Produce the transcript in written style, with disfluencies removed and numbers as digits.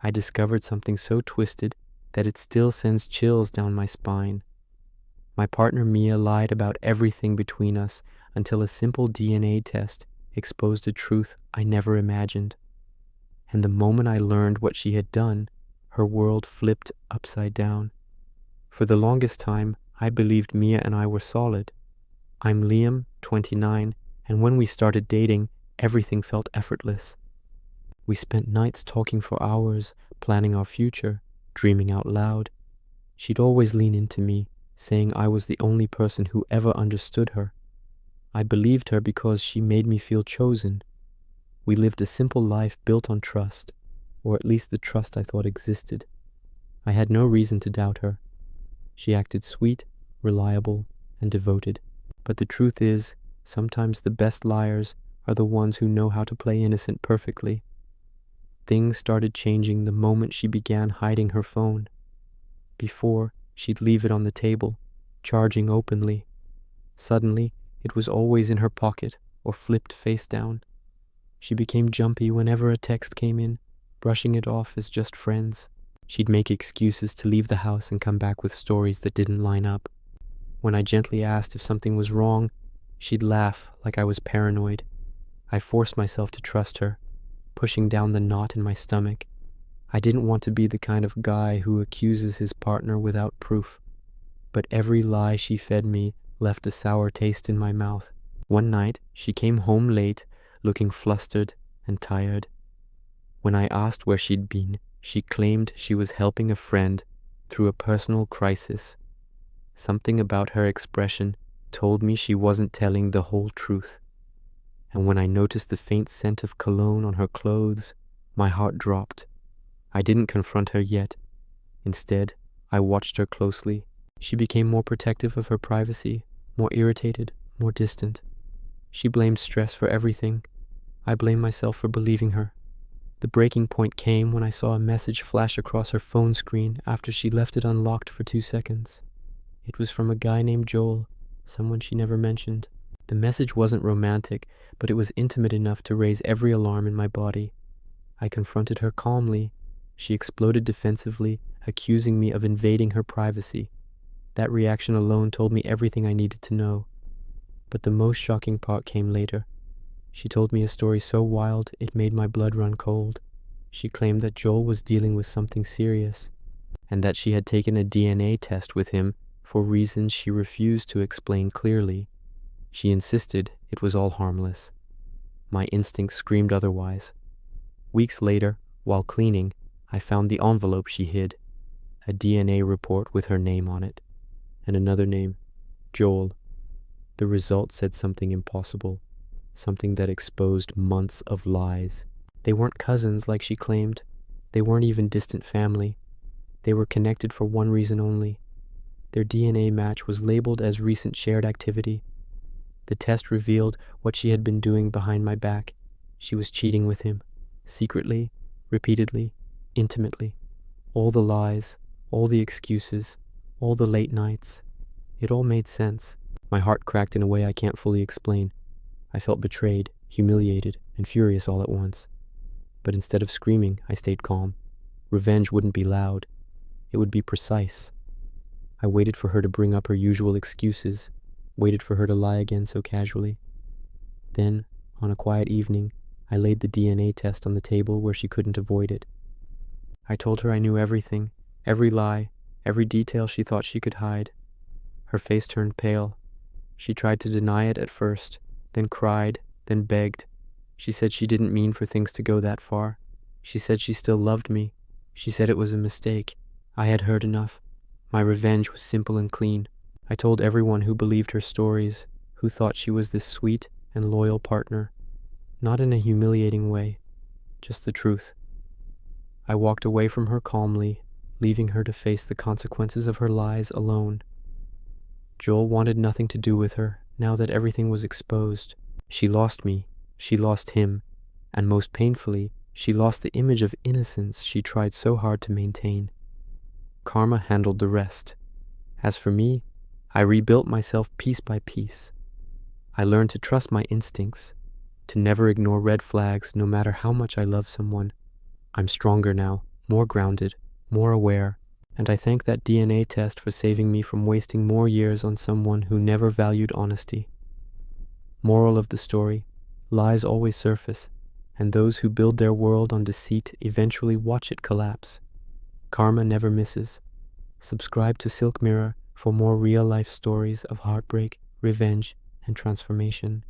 I discovered something so twisted that it still sends chills down my spine. My partner Mia lied about everything between us until a simple DNA test exposed a truth I never imagined. And the moment I learned what she had done, her world flipped upside down. For the longest time, I believed Mia and I were solid. I'm Liam, 29, and when we started dating, everything felt effortless. We spent nights talking for hours, planning our future, dreaming out loud. She'd always lean into me, saying I was the only person who ever understood her. I believed her because she made me feel chosen. We lived a simple life built on trust, or at least the trust I thought existed. I had no reason to doubt her. She acted sweet, reliable, and devoted. But the truth is, sometimes the best liars are the ones who know how to play innocent perfectly. Things started changing the moment she began hiding her phone. Before, she'd leave it on the table, charging openly. Suddenly, it was always in her pocket or flipped face down. She became jumpy whenever a text came in, brushing it off as just friends. She'd make excuses to leave the house and come back with stories that didn't line up. When I gently asked if something was wrong, she'd laugh like I was paranoid. I forced myself to trust her, pushing down the knot in my stomach. I didn't want to be the kind of guy who accuses his partner without proof. But every lie she fed me left a sour taste in my mouth. One night, she came home late, looking flustered and tired. When I asked where she'd been, she claimed she was helping a friend through a personal crisis. Something about her expression told me she wasn't telling the whole truth. And when I noticed the faint scent of cologne on her clothes, my heart dropped. I didn't confront her yet. Instead, I watched her closely. She became more protective of her privacy, more irritated, more distant. She blamed stress for everything. I blamed myself for believing her. The breaking point came when I saw a message flash across her phone screen after she left it unlocked for 2 seconds. It was from a guy named Joel, someone she never mentioned. The message wasn't romantic, but it was intimate enough to raise every alarm in my body. I confronted her calmly. She exploded defensively, accusing me of invading her privacy. That reaction alone told me everything I needed to know. But the most shocking part came later. She told me a story so wild it made my blood run cold. She claimed that Joel was dealing with something serious, and that she had taken a DNA test with him for reasons she refused to explain clearly. She insisted it was all harmless. My instincts screamed otherwise. Weeks later, while cleaning, I found the envelope she hid, a DNA report with her name on it, and another name, Joel. The result said something impossible, something that exposed months of lies. They weren't cousins like she claimed. They weren't even distant family. They were connected for one reason only. Their DNA match was labeled as recent shared activity. The test revealed what she had been doing behind my back. She was cheating with him, secretly, repeatedly, intimately. All the lies, all the excuses, all the late nights. It all made sense. My heart cracked in a way I can't fully explain. I felt betrayed, humiliated, and furious all at once. But instead of screaming, I stayed calm. Revenge wouldn't be loud. It would be precise. I waited for her to bring up her usual excuses, waited for her to lie again so casually. Then, on a quiet evening, I laid the DNA test on the table where she couldn't avoid it. I told her I knew everything, every lie, every detail she thought she could hide. Her face turned pale. She tried to deny it at first, then cried, then begged. She said she didn't mean for things to go that far. She said she still loved me. She said it was a mistake. I had heard enough. My revenge was simple and clean. I told everyone who believed her stories, who thought she was this sweet and loyal partner. Not in a humiliating way, just the truth. I walked away from her calmly, leaving her to face the consequences of her lies alone. Joel wanted nothing to do with her, now that everything was exposed. She lost me, she lost him, and most painfully, she lost the image of innocence she tried so hard to maintain. Karma handled the rest. As for me, I rebuilt myself piece by piece. I learned to trust my instincts, to never ignore red flags no matter how much I love someone. I'm stronger now, more grounded, more aware, and I thank that DNA test for saving me from wasting more years on someone who never valued honesty. Moral of the story: lies always surface, and those who build their world on deceit eventually watch it collapse. Karma never misses. Subscribe to SilkMirror for more real-life stories of heartbreak, revenge, and transformation.